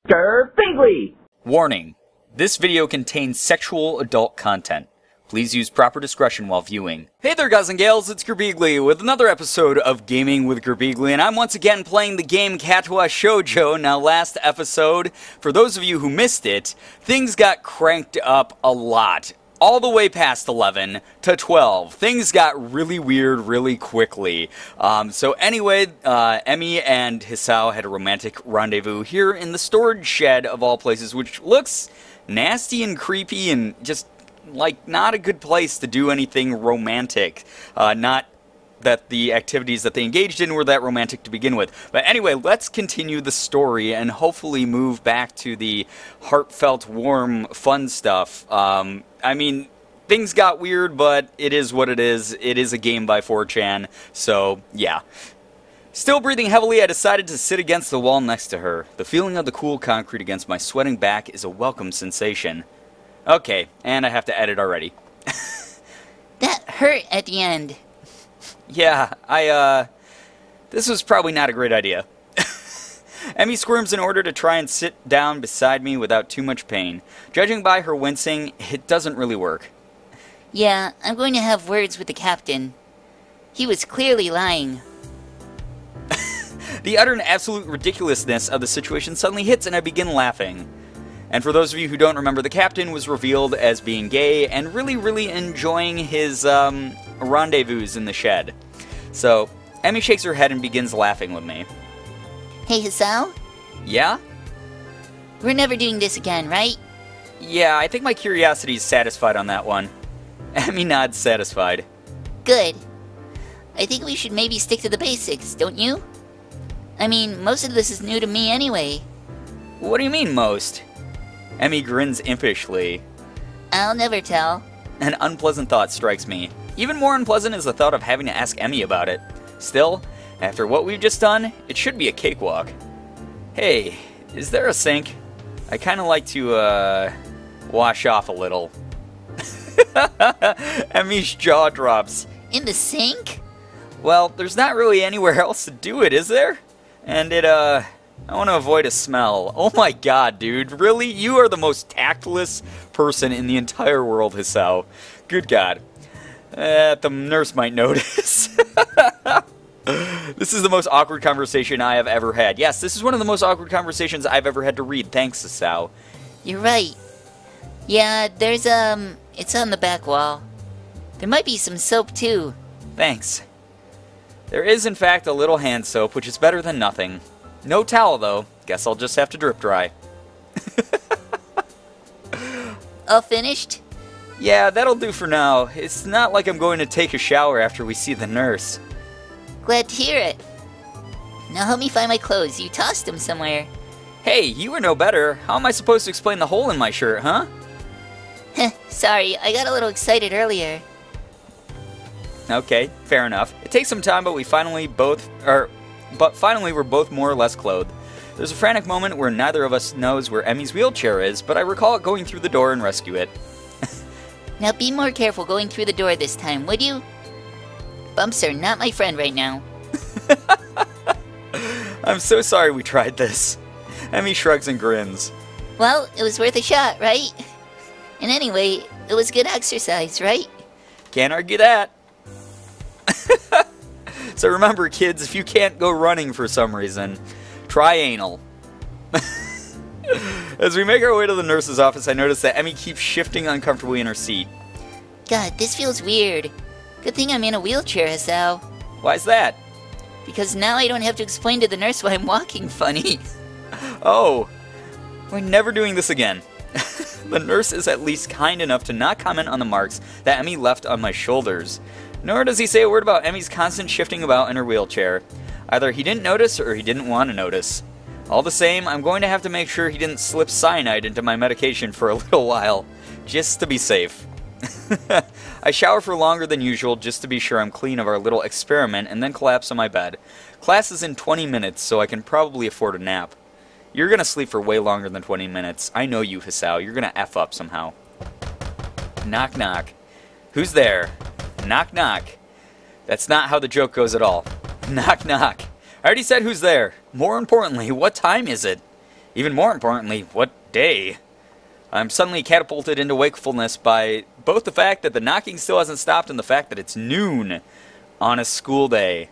Girbeagly! Warning. This video contains sexual adult content. Please use proper discretion while viewing. Hey there guys and gals, it's Girbeagly with another episode of Gaming with Girbeagly, and I'm once again playing the game Katawa Shoujo. Now last episode, for those of you who missed it, things got cranked up a lot. All the way past 11 to 12. Things got really weird really quickly. So anyway, Emmy and Hisao had a romantic rendezvous here in the storage shed of all places, which looks nasty and creepy and just like not a good place to do anything romantic. Not that the activities that they engaged in were that romantic to begin with. But anyway, let's continue the story and hopefully move back to the heartfelt, warm, fun stuff. I mean, things got weird, but it is what it is. It is a game by 4chan, so yeah. Still breathing heavily, I decided to sit against the wall next to her. The feeling of the cool concrete against my sweating back is a welcome sensation. Okay, and I have to edit already. That hurt at the end. Yeah, this was probably not a great idea. Emmy squirms in order to try and sit down beside me without too much pain. Judging by her wincing, it doesn't really work. Yeah, I'm going to have words with the captain. He was clearly lying. The utter and absolute ridiculousness of the situation suddenly hits and I begin laughing. And for those of you who don't remember, the captain was revealed as being gay and really enjoying his rendezvous in the shed. So, Emmy shakes her head and begins laughing with me. Hey, Hisao? Yeah? We're never doing this again, right? Yeah, I think my curiosity is satisfied on that one. Emmy nods satisfied. Good. I think we should maybe stick to the basics, don't you? I mean, most of this is new to me anyway. What do you mean, most? Emmy grins impishly. I'll never tell. An unpleasant thought strikes me. Even more unpleasant is the thought of having to ask Emmy about it. Still, after what we've just done, it should be a cakewalk. Hey, is there a sink? I kind of like to, wash off a little. Emmy's jaw drops. In the sink? Well, there's not really anywhere else to do it, is there? And I want to avoid a smell. Oh my god, dude. Really? You are the most tactless person in the entire world, Hisao. Good god. The nurse might notice. This is the most awkward conversation I have ever had. Yes, this is one of the most awkward conversations I've ever had to read. Thanks, Hisao. You're right. Yeah, there's, it's on the back wall. There might be some soap, too. Thanks. There is, in fact, a little hand soap, which is better than nothing. No towel, though. Guess I'll just have to drip dry. All finished? Yeah, that'll do for now. It's not like I'm going to take a shower after we see the nurse. Glad to hear it. Now help me find my clothes. You tossed them somewhere. Hey, you were no better. How am I supposed to explain the hole in my shirt, huh? Heh, sorry, I got a little excited earlier. Okay, fair enough. It takes some time, but finally we're both more or less clothed. There's a frantic moment where neither of us knows where Emmy's wheelchair is, but I recall it going through the door and rescue it. Now be more careful going through the door this time, would you? Bumps are not my friend right now. I'm so sorry we tried this. Emmy shrugs and grins. Well, it was worth a shot, right? And anyway, it was good exercise, right? Can't argue that. So remember, kids, if you can't go running for some reason, try anal. As we make our way to the nurse's office, I notice that Emmy keeps shifting uncomfortably in her seat. God, this feels weird. Good thing I'm in a wheelchair, Hisao. Why's that? Because now I don't have to explain to the nurse why I'm walking funny. Oh, we're never doing this again. The nurse is at least kind enough to not comment on the marks that Emmy left on my shoulders. Nor does he say a word about Emmy's constant shifting about in her wheelchair. Either he didn't notice or he didn't want to notice. All the same, I'm going to have to make sure he didn't slip cyanide into my medication for a little while, just to be safe. I shower for longer than usual just to be sure I'm clean of our little experiment and then collapse on my bed. Class is in 20 minutes, so I can probably afford a nap. You're gonna sleep for way longer than 20 minutes. I know you, Hisao. You're gonna F up somehow. Knock knock. Who's there? Knock knock. That's not how the joke goes at all. Knock knock. I already said who's there. More importantly, what time is it? Even more importantly, what day? I'm suddenly catapulted into wakefulness by both the fact that the knocking still hasn't stopped and the fact that it's noon on a school day.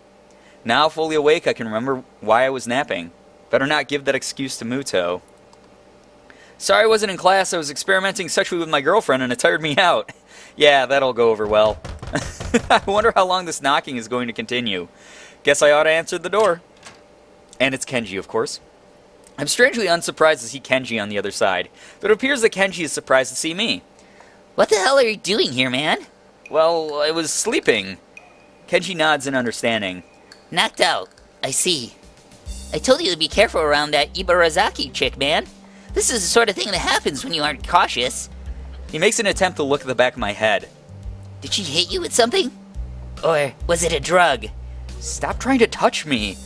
Now fully awake, I can remember why I was napping. Better not give that excuse to Muto. Sorry I wasn't in class. I was experimenting sexually with my girlfriend and it tired me out. Yeah, that'll go over well. I wonder how long this knocking is going to continue. Guess I ought to answer the door. And it's Kenji, of course. I'm strangely unsurprised to see Kenji on the other side, but it appears that Kenji is surprised to see me. What the hell are you doing here, man? Well, I was sleeping. Kenji nods in understanding. Knocked out. I see. I told you to be careful around that Ibarazaki chick, man. This is the sort of thing that happens when you aren't cautious. He makes an attempt to look at the back of my head. Did she hit you with something? Or was it a drug? Stop trying to touch me.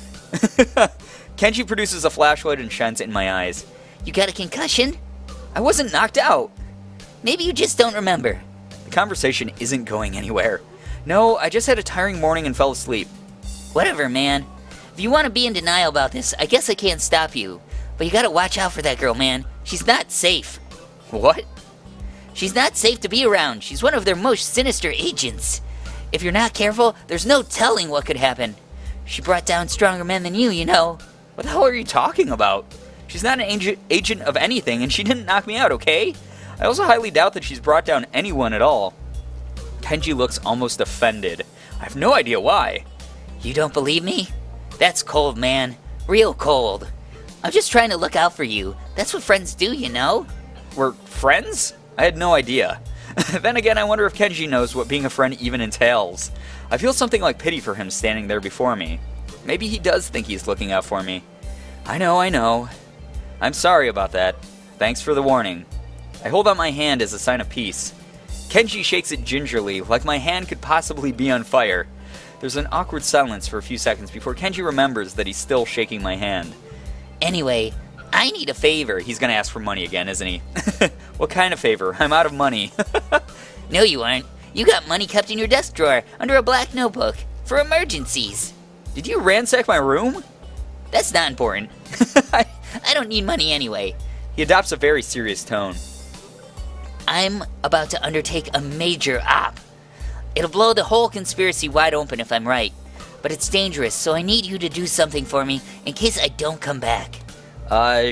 Kenji produces a flashlight and shines it in my eyes. You got a concussion? I wasn't knocked out. Maybe you just don't remember. The conversation isn't going anywhere. No, I just had a tiring morning and fell asleep. Whatever, man. If you want to be in denial about this, I guess I can't stop you. But you gotta watch out for that girl, man. She's not safe. What? She's not safe to be around. She's one of their most sinister agents. If you're not careful, there's no telling what could happen. She brought down stronger men than you know. What the hell are you talking about? She's not an agent of anything, and she didn't knock me out, okay? I also highly doubt that she's brought down anyone at all. Kenji looks almost offended. I have no idea why. You don't believe me? That's cold, man. Real cold. I'm just trying to look out for you. That's what friends do, you know? We're friends? I had no idea. Then again, I wonder if Kenji knows what being a friend even entails. I feel something like pity for him standing there before me. Maybe he does think he's looking out for me. I know. I'm sorry about that. Thanks for the warning. I hold out my hand as a sign of peace. Kenji shakes it gingerly, like my hand could possibly be on fire. There's an awkward silence for a few seconds before Kenji remembers that he's still shaking my hand. Anyway, I need a favor. He's gonna ask for money again, isn't he? What kind of favor? I'm out of money. No, you aren't. You got money kept in your desk drawer under a black notebook for emergencies. Did you ransack my room? That's not important. I don't need money anyway. He adopts a very serious tone. I'm about to undertake a major op. It'll blow the whole conspiracy wide open if I'm right. But it's dangerous, so I need you to do something for me in case I don't come back.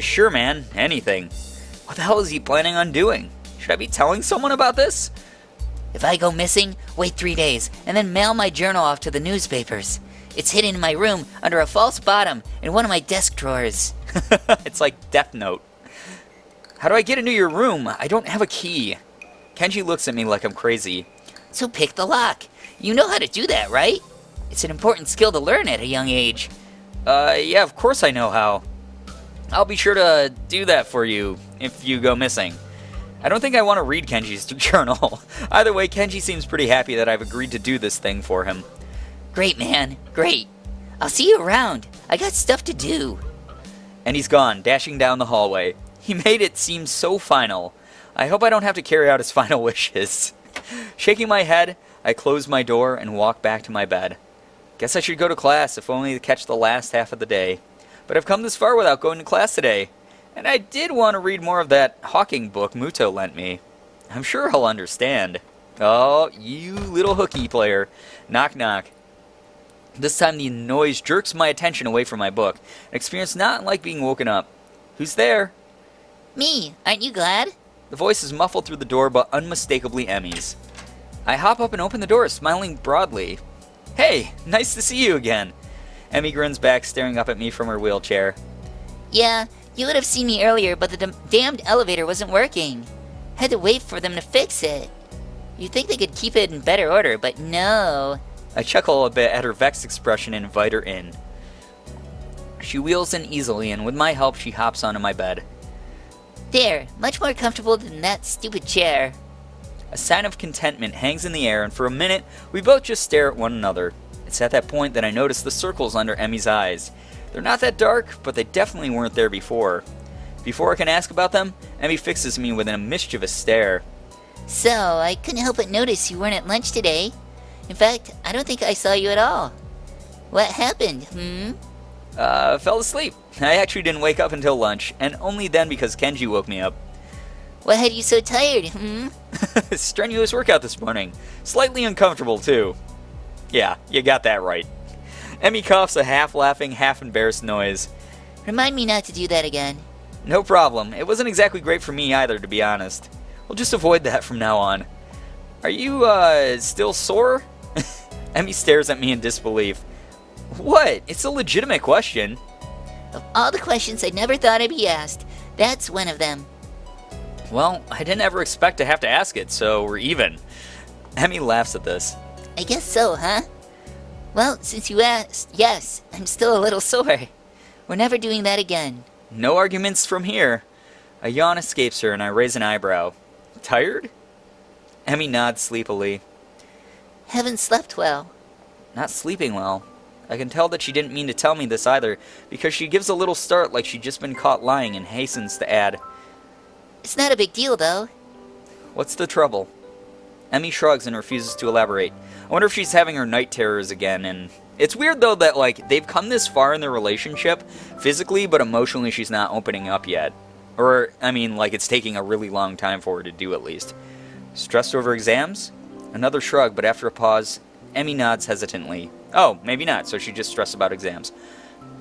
Sure, man. Anything. What the hell is he planning on doing? Should I be telling someone about this? If I go missing, wait 3 days, and then mail my journal off to the newspapers. It's hidden in my room under a false bottom in one of my desk drawers. It's like Death Note. How do I get into your room? I don't have a key. Kenji looks at me like I'm crazy. So pick the lock. You know how to do that, right? It's an important skill to learn at a young age. Yeah, of course I know how. I'll be sure to do that for you if you go missing. I don't think I want to read Kenji's journal. Either way, Kenji seems pretty happy that I've agreed to do this thing for him. Great, man. Great. I'll see you around. I got stuff to do. And he's gone, dashing down the hallway. He made it seem so final. I hope I don't have to carry out his final wishes. Shaking my head, I close my door and walk back to my bed. Guess I should go to class, if only to catch the last half of the day. But I've come this far without going to class today. And I did want to read more of that Hawking book Muto lent me. I'm sure he'll understand. Oh, you little hooky player. Knock, knock. This time the noise jerks my attention away from my book. An experience not like being woken up. Who's there? Me. Aren't you glad? The voice is muffled through the door, but unmistakably Emmy's. I hop up and open the door, smiling broadly. Hey, nice to see you again. Emmy grins back, staring up at me from her wheelchair. Yeah, you would have seen me earlier, but the damned elevator wasn't working. Had to wait for them to fix it. You'd think they could keep it in better order, but no. I chuckle a bit at her vexed expression and invite her in. She wheels in easily, and with my help, she hops onto my bed. There, much more comfortable than that stupid chair. A sign of contentment hangs in the air, and for a minute, we both just stare at one another. It's at that point that I notice the circles under Emmy's eyes. They're not that dark, but they definitely weren't there before. Before I can ask about them, Emmy fixes me with a mischievous stare. So, I couldn't help but notice you weren't at lunch today. In fact, I don't think I saw you at all. What happened, Fell asleep. I actually didn't wake up until lunch, and only then because Kenji woke me up. What had you so tired, Strenuous workout this morning. Slightly uncomfortable, too. Yeah, you got that right. Emmy coughs a half-laughing, half-embarrassed noise. Remind me not to do that again. No problem. It wasn't exactly great for me either, to be honest. We'll just avoid that from now on. Are you, still sore? Emmy stares at me in disbelief. What? It's a legitimate question. Of all the questions I never thought I'd be asked, that's one of them. Well, I didn't ever expect to have to ask it, so we're even. Emmy laughs at this. I guess so, huh? Well, since you asked, yes, I'm still a little sore. We're never doing that again. No arguments from here. A yawn escapes her and I raise an eyebrow. Tired? Emmy nods sleepily. Haven't slept well. Not sleeping well. I can tell that she didn't mean to tell me this either, because she gives a little start like she'd just been caught lying and hastens to add. It's not a big deal, though. What's the trouble? Emmy shrugs and refuses to elaborate. I wonder if she's having her night terrors again, and... It's weird, though, that, like, they've come this far in their relationship, physically, but emotionally she's not opening up yet. Or, I mean, like, it's taking a really long time for her to do, at least. Stressed over exams? Another shrug, but after a pause, Emmy nods hesitantly. Oh, maybe not, so she just stressed about exams.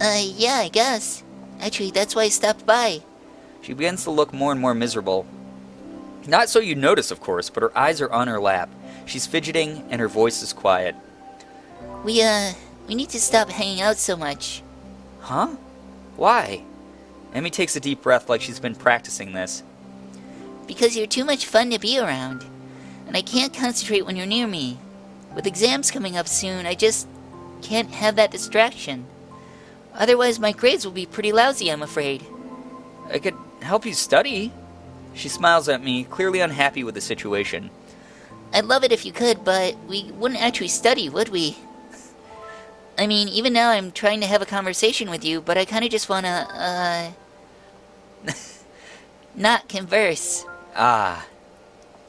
Yeah, I guess. Actually, that's why I stopped by. She begins to look more and more miserable. Not so you'd notice, of course, but her eyes are on her lap. She's fidgeting, and her voice is quiet. We need to stop hanging out so much. Huh? Why? Emmy takes a deep breath like she's been practicing this. Because you're too much fun to be around. And I can't concentrate when you're near me. With exams coming up soon, I just can't have that distraction. Otherwise, my grades will be pretty lousy, I'm afraid. I could help you study. She smiles at me, clearly unhappy with the situation. I'd love it if you could, but we wouldn't actually study, would we? I mean, even now I'm trying to have a conversation with you, but I kind of just want to, not converse. Ah.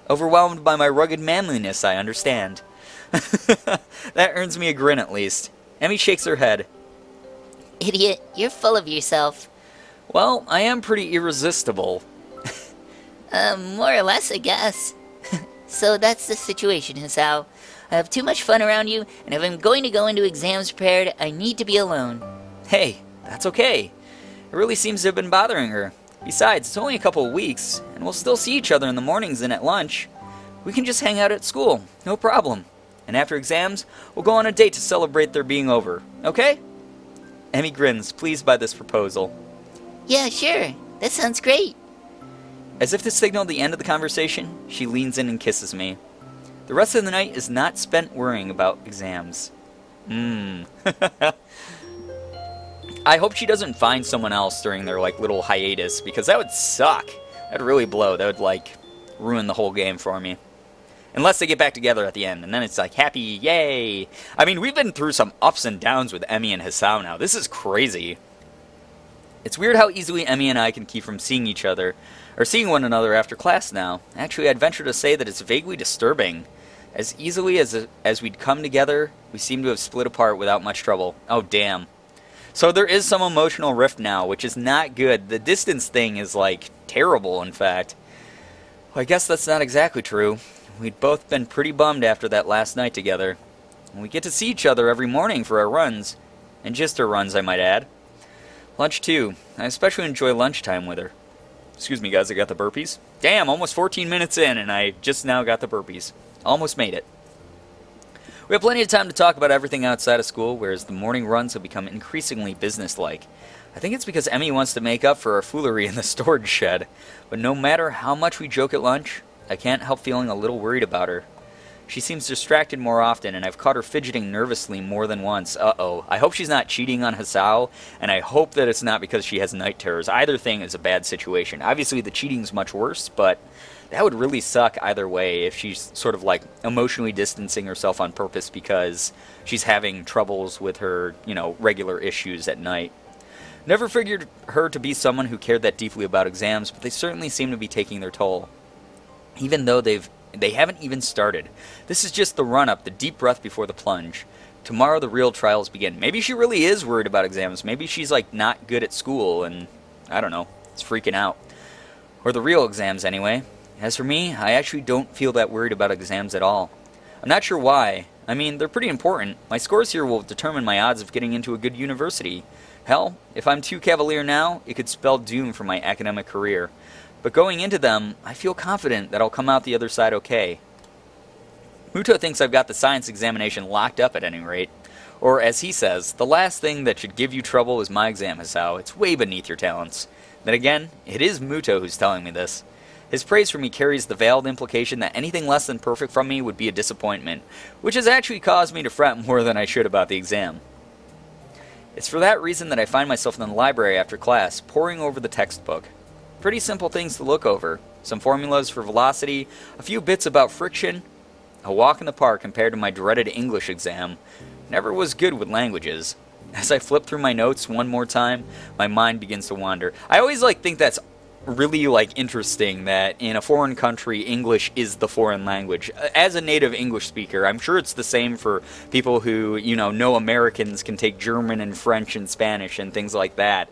Overwhelmed by my rugged manliness, I understand. That earns me a grin, at least. Emmy shakes her head. Idiot, you're full of yourself. Well, I am pretty irresistible. More or less, I guess. So that's the situation, Hisao. I have too much fun around you, and if I'm going to go into exams prepared, I need to be alone. Hey, that's okay. It really seems to have been bothering her. Besides, it's only a couple of weeks, and we'll still see each other in the mornings and at lunch. We can just hang out at school, no problem. And after exams, we'll go on a date to celebrate their being over, okay? Emmy grins, pleased by this proposal. Yeah, sure. That sounds great. As if to signal the end of the conversation, she leans in and kisses me. The rest of the night is not spent worrying about exams. I hope she doesn't find someone else during their, like, little hiatus, because that would suck. That'd really blow. That would, like, ruin the whole game for me. Unless they get back together at the end, and then it's like, happy, yay! I mean, we've been through some ups and downs with Emmy and Hisao now. This is crazy. It's weird how easily Emmy and I can keep from seeing each other, or seeing one another after class now. Actually, I'd venture to say that it's vaguely disturbing. As easily as we'd come together, we seem to have split apart without much trouble. Oh, damn. So there is some emotional rift now, which is not good. The distance thing is, like, terrible, in fact. Well, I guess that's not exactly true. We'd both been pretty bummed after that last night together. And we get to see each other every morning for our runs. And just our runs, I might add. Lunch, too. I especially enjoy lunchtime with her. Excuse me, guys, I got the burpees. Damn, almost 14 minutes in, and I just now got the burpees. Almost made it. We have plenty of time to talk about everything outside of school, whereas the morning runs have become increasingly businesslike. I think it's because Emmy wants to make up for our foolery in the storage shed. But no matter how much we joke at lunch, I can't help feeling a little worried about her. She seems distracted more often, and I've caught her fidgeting nervously more than once. Uh-oh. I hope she's not cheating on Hisao, and I hope that it's not because she has night terrors. Either thing is a bad situation. Obviously, the cheating's much worse, but that would really suck either way if she's sort of like emotionally distancing herself on purpose because she's having troubles with her, regular issues at night. Never figured her to be someone who cared that deeply about exams, but they certainly seem to be taking their toll. Even though they haven't even started. This is just the run-up, the deep breath before the plunge. Tomorrow the real trials begin. Maybe she really is worried about exams. Maybe she's like not good at school and, I don't know, is freaking out. Or the real exams anyway. As for me, I actually don't feel that worried about exams at all. I'm not sure why. I mean, they're pretty important. My scores here will determine my odds of getting into a good university. Hell, if I'm too cavalier now, it could spell doom for my academic career. But going into them, I feel confident that I'll come out the other side okay. Muto thinks I've got the science examination locked up at any rate. Or, as he says, the last thing that should give you trouble is my exam, Hisao. It's way beneath your talents. Then again, it is Muto who's telling me this. His praise for me carries the veiled implication that anything less than perfect from me would be a disappointment, which has actually caused me to fret more than I should about the exam. It's for that reason that I find myself in the library after class, poring over the textbook. Pretty simple things to look over. Some formulas for velocity, a few bits about friction, a walk in the park compared to my dreaded English exam. Never was good with languages. As I flip through my notes one more time, my mind begins to wander. I always think that's really interesting that in a foreign country, English is the foreign language. As a native English speaker, I'm sure it's the same for people who, know Americans can take German and French and Spanish and things like that.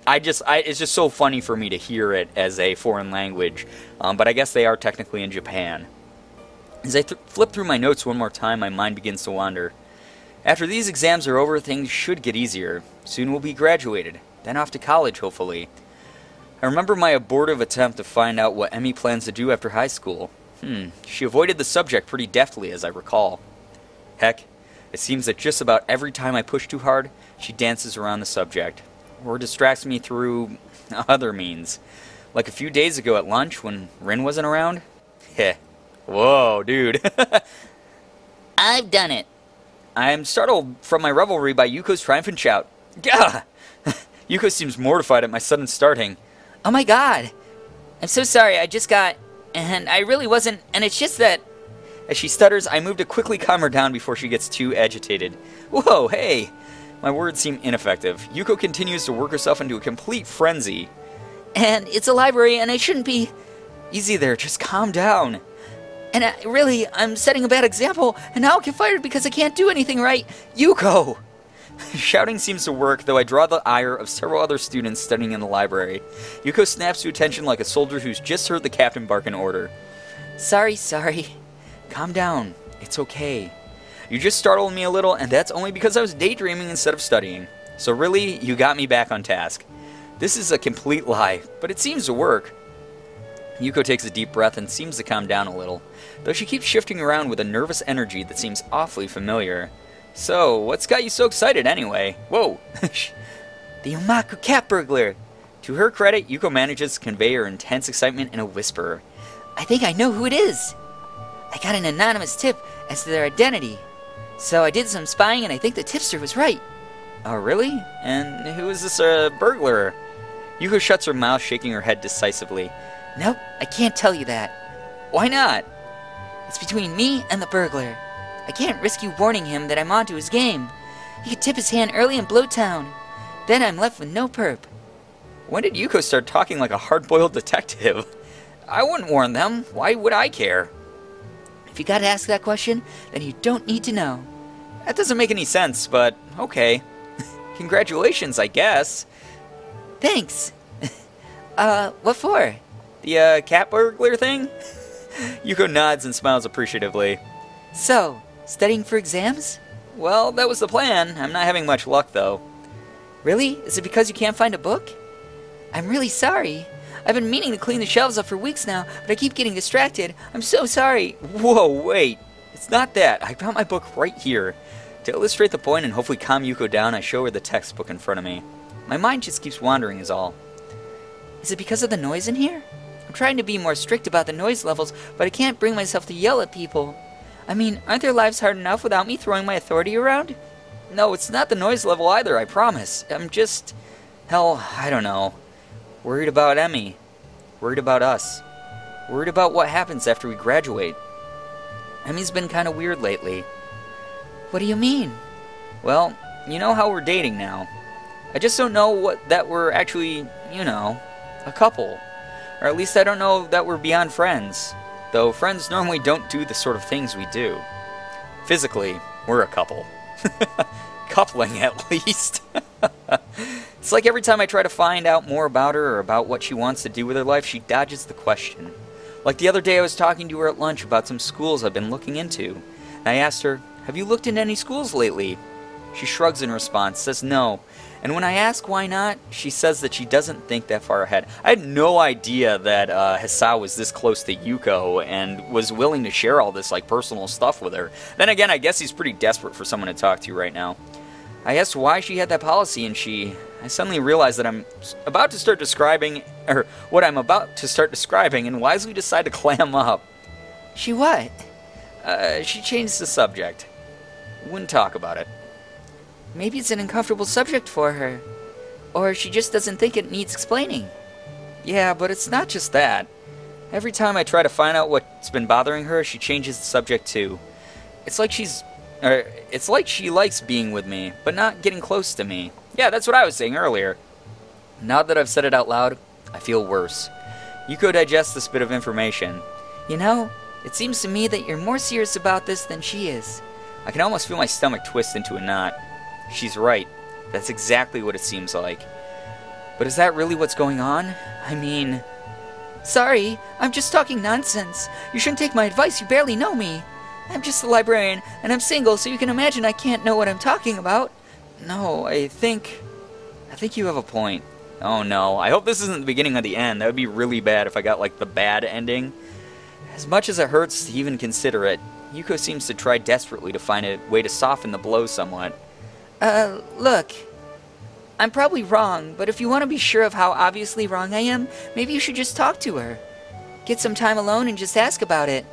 It's just so funny for me to hear it as a foreign language, but I guess they are technically in Japan. As I flip through my notes one more time, my mind begins to wander. After these exams are over, things should get easier. Soon we'll be graduated, then off to college, hopefully. I remember my abortive attempt to find out what Emmy plans to do after high school. She avoided the subject pretty deftly, as I recall. Heck, it seems that just about every time I push too hard, she dances around the subject, or distracts me through other means. Like a few days ago at lunch when Rin wasn't around. Heh. Whoa, dude. I've done it. I am startled from my revelry by Yuko's triumphant shout. Gah! Yuko seems mortified at my sudden starting. Oh my god. I'm so sorry, I just got... And I really wasn't... And it's just that... As she stutters, I move to quickly calm her down before she gets too agitated. Whoa, hey! My words seem ineffective. Yuko continues to work herself into a complete frenzy. And it's a library and I shouldn't be... Easy there, just calm down. And I'm setting a bad example, and now I'll get fired because I can't do anything right. Yuko! Shouting seems to work, though I draw the ire of several other students studying in the library. Yuko snaps to attention like a soldier who's just heard the captain bark an order. Sorry. Calm down. It's okay. You just startled me a little, and that's only because I was daydreaming instead of studying. So really, you got me back on task. This is a complete lie, but it seems to work. Yuko takes a deep breath and seems to calm down a little, though she keeps shifting around with a nervous energy that seems awfully familiar. So, what's got you so excited anyway? Whoa! The Umaku cat burglar! To her credit, Yuko manages to convey her intense excitement in a whisper. I think I know who it is! I got an anonymous tip as to their identity. So I did some spying and I think the tipster was right. Oh, really? And who is this burglar? Yuko shuts her mouth, shaking her head decisively. Nope, I can't tell you that. Why not? It's between me and the burglar. I can't risk you warning him that I'm onto his game. He could tip his hand early in Blowtown. Then I'm left with no perp. When did Yuko start talking like a hard-boiled detective? I wouldn't warn them. Why would I care? If you gotta ask that question, then you don't need to know. That doesn't make any sense, but okay. Congratulations, I guess. Thanks. What for? The cat burglar thing? Yuko nods and smiles appreciatively. So, studying for exams? Well, that was the plan. I'm not having much luck, though. Really? Is it because you can't find a book? I'm really sorry. I've been meaning to clean the shelves up for weeks now, but I keep getting distracted. I'm so sorry. Whoa, wait. It's not that. I found my book right here. To illustrate the point and hopefully calm Yuko down, I show her the textbook in front of me. My mind just keeps wandering is all. Is it because of the noise in here? I'm trying to be more strict about the noise levels, but I can't bring myself to yell at people. I mean, aren't their lives hard enough without me throwing my authority around? No, it's not the noise level either, I promise. I'm just... Hell, I don't know. Worried about Emmy. Worried about us. Worried about what happens after we graduate. Emmy's been kind of weird lately. What do you mean? Well, you know how we're dating now. I just don't know that we're actually, a couple. Or at least I don't know that we're beyond friends. Though friends normally don't do the sort of things we do. Physically, We're a couple. Coupling, at least. It's like every time I try to find out more about her or about what she wants to do with her life, she dodges the question. Like the other day I was talking to her at lunch about some schools I've been looking into. And I asked her, "Have you looked into any schools lately?" She shrugs in response, says no. And when I ask why not, she says that she doesn't think that far ahead. I had no idea that Hisao was this close to Yuko and was willing to share all this like personal stuff with her. Then again, I guess he's pretty desperate for someone to talk to right now. I asked why she had that policy, and I suddenly realized that I'm about to start describing, or what I'm about to start describing, and wisely decide to clam up. She what? She changed the subject. Wouldn't talk about it. Maybe it's an uncomfortable subject for her. Or she just doesn't think it needs explaining. Yeah, but it's not just that. Every time I try to find out what's been bothering her, she changes the subject too. It's like she likes being with me, but not getting close to me. Yeah, that's what I was saying earlier. Now that I've said it out loud, I feel worse. Yuko digests this bit of information. You know, it seems to me that you're more serious about this than she is. I can almost feel my stomach twist into a knot. She's right. That's exactly what it seems like. But is that really what's going on? I mean... Sorry, I'm just talking nonsense. You shouldn't take my advice, you barely know me. I'm just a librarian, and I'm single, so you can imagine I can't know what I'm talking about. No, I think you have a point. Oh no, I hope this isn't the beginning of the end. That would be really bad if I got like the bad ending. As much as it hurts to even consider it, Yuko seems to try desperately to find a way to soften the blow somewhat. Look, I'm probably wrong, but if you want to be sure of how obviously wrong I am, maybe you should just talk to her. Get some time alone and just ask about it.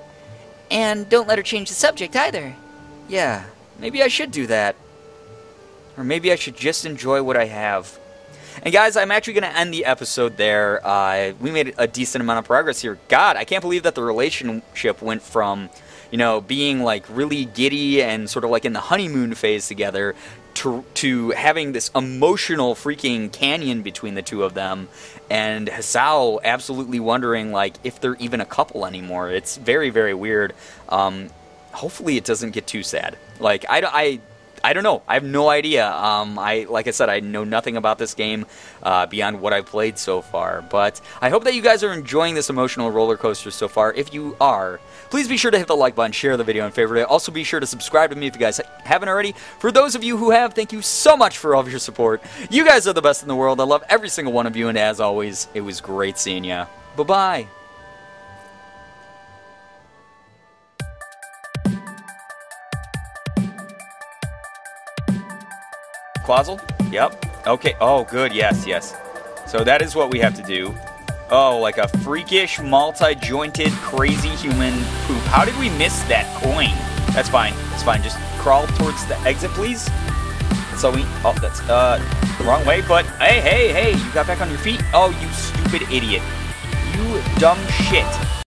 And don't let her change the subject either. Yeah, maybe I should do that. Or maybe I should just enjoy what I have. And guys, I'm actually going to end the episode there. We made a decent amount of progress here. God, I can't believe that the relationship went from, you know, being like really giddy and sort of like in the honeymoon phase together to having this emotional freaking canyon between the two of them, and Hisao absolutely wondering like if they're even a couple anymore. It's very, very weird. Hopefully it doesn't get too sad. Like I don't know. I have no idea. Like I said, I know nothing about this game beyond what I've played so far. But I hope that you guys are enjoying this emotional roller coaster so far. If you are, please be sure to hit the like button, share the video, and favorite it. Also, be sure to subscribe to me if you guys haven't already. For those of you who have, thank you so much for all of your support. You guys are the best in the world. I love every single one of you, and as always, it was great seeing ya. Bye-bye. Quazzle? Yep. Okay. Oh, good. Yes, yes. So that is what we have to do. Oh, like a freakish, multi-jointed, crazy human poop. How did we miss that coin? That's fine. It's fine. Just crawl towards the exit, please. So we... Oh, that's, the wrong way, but... Hey, hey, hey! You got back on your feet? Oh, you stupid idiot. You dumb shit.